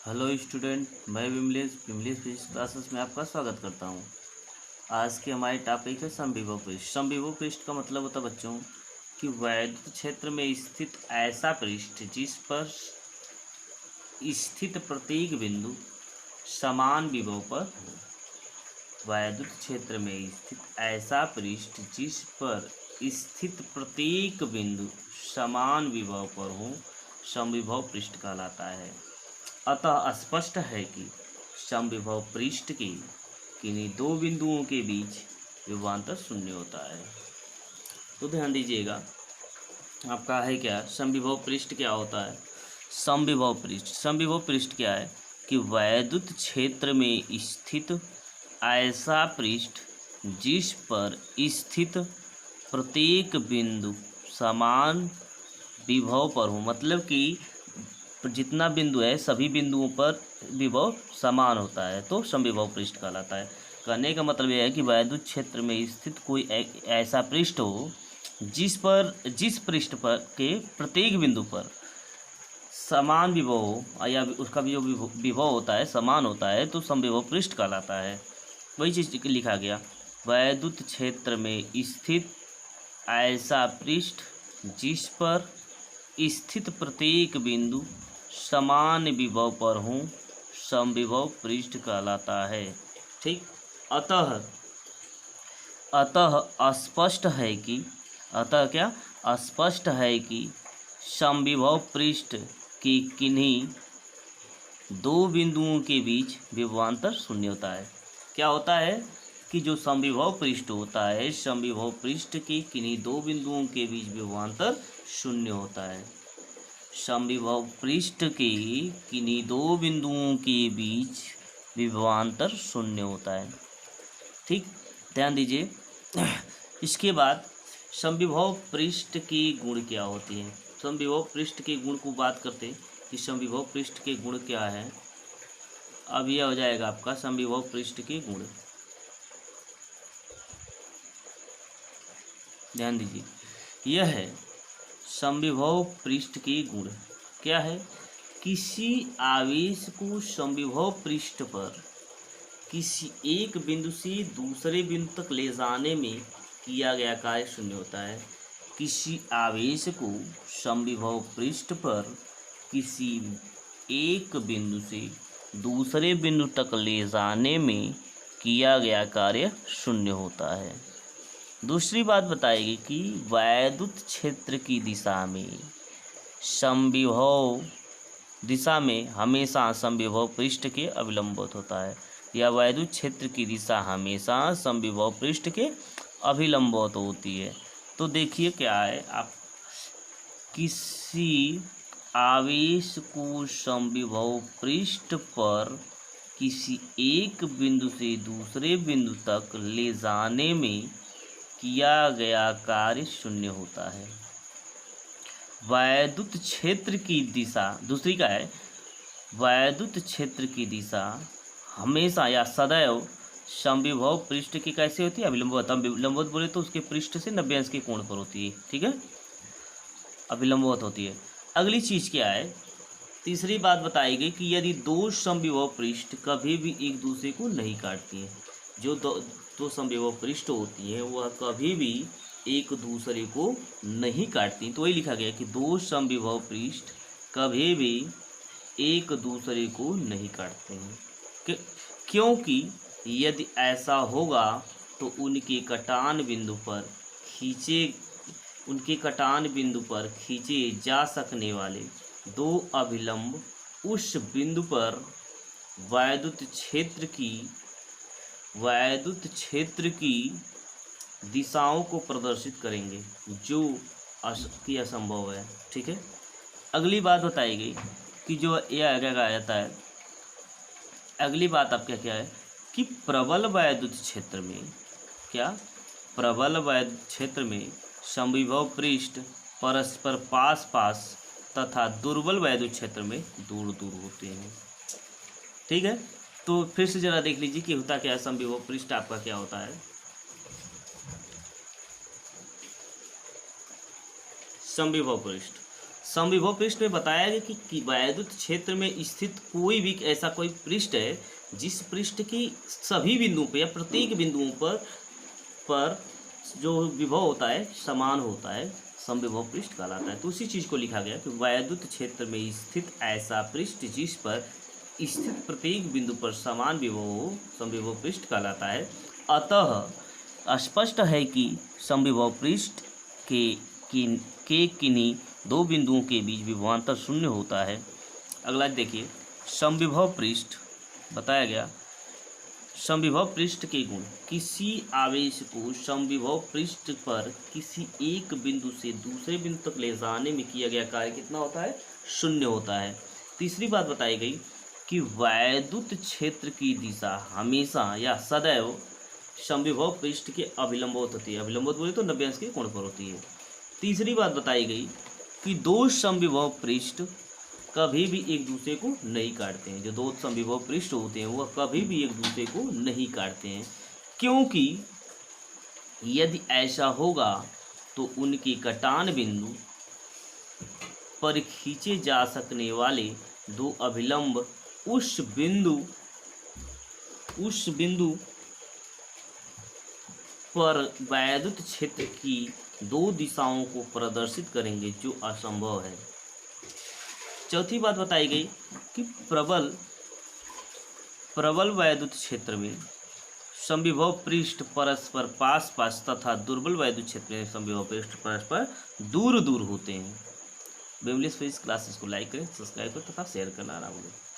Hello student, मैं Vimlesh physics classes में आपका स्वागत करता हूं। आज की हमारी टॉपिक है समविभव पृष्ठ। समविभव पृष्ठ का मतलब होता है बच्चों कि वैद्युत क्षेत्र में स्थित ऐसा पृष्ठ जिस पर स्थित प्रत्येक बिंदु समान विभव पर हो। वैद्युत क्षेत्र में स्थित ऐसा पृष्ठ जिस पर स्थित प्रत्येक बिंदु समान विभव पर हो समविभव पृष्ठ कहलाता है। अतः स्पष्ट है कि समविभव पृष्ठ के किन्हीं दो बिंदुओं के बीच विभवांतर शून्य होता है। तो ध्यान दीजिएगा, आपका है क्या समविभव पृष्ठ क्या होता है। समविभव पृष्ठ क्या है कि वैद्युत क्षेत्र में स्थित ऐसा पृष्ठ जिस पर स्थित प्रत्येक बिंदु समान विभव पर हो, मतलब कि जितना बिंदु है सभी बिंदुओं पर विभव समान होता है तो समविभव पृष्ठ कहलाता है। कहने का मतलब यह है कि वैद्युत क्षेत्र में स्थित कोई ऐसा पृष्ठ हो जिस पृष्ठ पर के प्रत्येक बिंदु पर समान विभव हो या उसका भी जो विभव होता है समान होता है तो समविभव पृष्ठ कहलाता है। वही चीज़ लिखा गया, वैद्युत क्षेत्र में स्थित ऐसा पृष्ठ जिस पर स्थित प्रत्येक बिंदु समान विभव पर हों समविभव पृष्ठ कहलाता है। ठीक। अतः स्पष्ट है कि स्पष्ट है कि समविभव पृष्ठ की किन्हीं दो बिंदुओं के बीच विभवांतर शून्य होता है। क्या होता है कि जो समविभव पृष्ठ होता है समविभव पृष्ठ के किन्हीं दो बिंदुओं के बीच विभवांतर शून्य होता है। समविभव पृष्ठ के किन्हीं दो बिंदुओं के बीच विभवांतर शून्य होता है। ठीक, ध्यान दीजिए। इसके बाद समविभव पृष्ठ की गुण क्या होती हैं। समविभव पृष्ठ के गुण को बात करते कि समविभव पृष्ठ के गुण क्या है। अब यह हो जाएगा आपका समविभव पृष्ठ के गुण। ध्यान दीजिए, यह है समविभव पृष्ठ के गुण। क्या है, किसी आवेश को समविभव पृष्ठ पर किसी एक बिंदु से दूसरे बिंदु तक ले जाने में किया गया कार्य शून्य होता है। किसी आवेश को समविभव पृष्ठ पर किसी एक बिंदु से दूसरे बिंदु तक ले जाने में किया गया कार्य शून्य होता है। दूसरी बात बताएगी कि वैद्युत क्षेत्र की दिशा में समविभव दिशा में हमेशा समविभव पृष्ठ के अभिलंबित होता है, या वैद्युत क्षेत्र की दिशा हमेशा समविभव पृष्ठ के अभिलंबित होती है। तो देखिए क्या है, आप किसी आवेश को समविभव पृष्ठ पर किसी एक बिंदु से दूसरे बिंदु तक ले जाने में किया गया कार्य शून्य होता है। वैद्युत क्षेत्र की दिशा दूसरी का है, वैद्युत क्षेत्र की दिशा हमेशा या सदैव समविभव पृष्ठ की कैसे होती है, अभिलंबित। अभिलंबित बोले तो उसके पृष्ठ से 90 अंश के कोण पर होती है। ठीक है, अभिलंबित होती है। अगली चीज क्या है, तीसरी बात बताई गई कि यदि दो समविभव पृष्ठ कभी भी एक दूसरे को नहीं काटती हैं, जो दो समविभव पृष्ठ होती हैं वह कभी भी एक दूसरे को नहीं काटती, तो वही लिखा गया कि दो समविभव पृष्ठ कभी भी एक दूसरे को नहीं काटते हैं। क्योंकि यदि ऐसा होगा तो उनके कटान बिंदु पर खींचे जा सकने वाले दो अभिलंब उस बिंदु पर वैद्युत क्षेत्र की दिशाओं को प्रदर्शित करेंगे, जो कि असंभव है। ठीक है, अगली बात बताई गई कि जो यह क्या कहा जाता है, अगली बात आपका क्या है कि प्रबल वैद्युत क्षेत्र में समविभव पृष्ठ परस्पर पास पास तथा दुर्बल वैद्युत क्षेत्र में दूर दूर होते हैं। ठीक है, तो फिर से जरा देख लीजिए कि होता क्या है। समविभव पृष्ठ आपका क्या होता है। समविभव समविभव पृष्ठ में बताया गया कि वैद्युत क्षेत्र में स्थित कोई भी ऐसा कोई पृष्ठ है जिस पृष्ठ की सभी बिंदुओं पर या प्रत्येक बिंदुओं पर जो विभव होता है समान होता है, समविभव पृष्ठ कहलाता है। तो उसी चीज़ को लिखा गया कि वैद्युत क्षेत्र में स्थित ऐसा पृष्ठ जिस पर स्थित प्रत्येक बिंदु पर समान विभव हो, समविभव पृष्ठ कहलाता है। अतः स्पष्ट है कि समविभव पृष्ठ के किन्हीं दो बिंदुओं के बीच विभवांतर शून्य होता है। अगला देखिए, समविभव पृष्ठ बताया गया। समविभव पृष्ठ के गुण, किसी आवेश को समविभव पृष्ठ पर किसी एक बिंदु से दूसरे बिंदु तक ले जाने में किया गया कार्य कितना होता है? शून्य होता है। तीसरी बात बताई गई कि वैद्युत क्षेत्र की दिशा हमेशा या सदैव समविभव पृष्ठ के अभिलंबवत होती है। अभिलंबवत बोले तो 90 अंश के कोण पर होती है। तीसरी बात बताई गई कि दो समविभव पृष्ठ कभी भी एक दूसरे को नहीं काटते हैं। जो दो समविभव पृष्ठ होते हैं वह कभी भी एक दूसरे को नहीं काटते हैं, क्योंकि यदि ऐसा होगा तो उनके कटान बिंदु पर खींचे जा सकने वाले दो अभिलंब उस बिंदु पर वैद्युत क्षेत्र की दो दिशाओं को प्रदर्शित करेंगे, जो असंभव है। चौथी बात बताई गई कि प्रबल वैद्युत क्षेत्र में समविभव पृष्ठ परस्पर पास पास तथा दुर्बल वैद्युत क्षेत्र में समविभव पृष्ठ परस्पर दूर दूर होते हैं। बेमलेस फिजिक्स क्लासेस को लाइक करें, सब्सक्राइब करें तथा शेयर करना ना भूलें।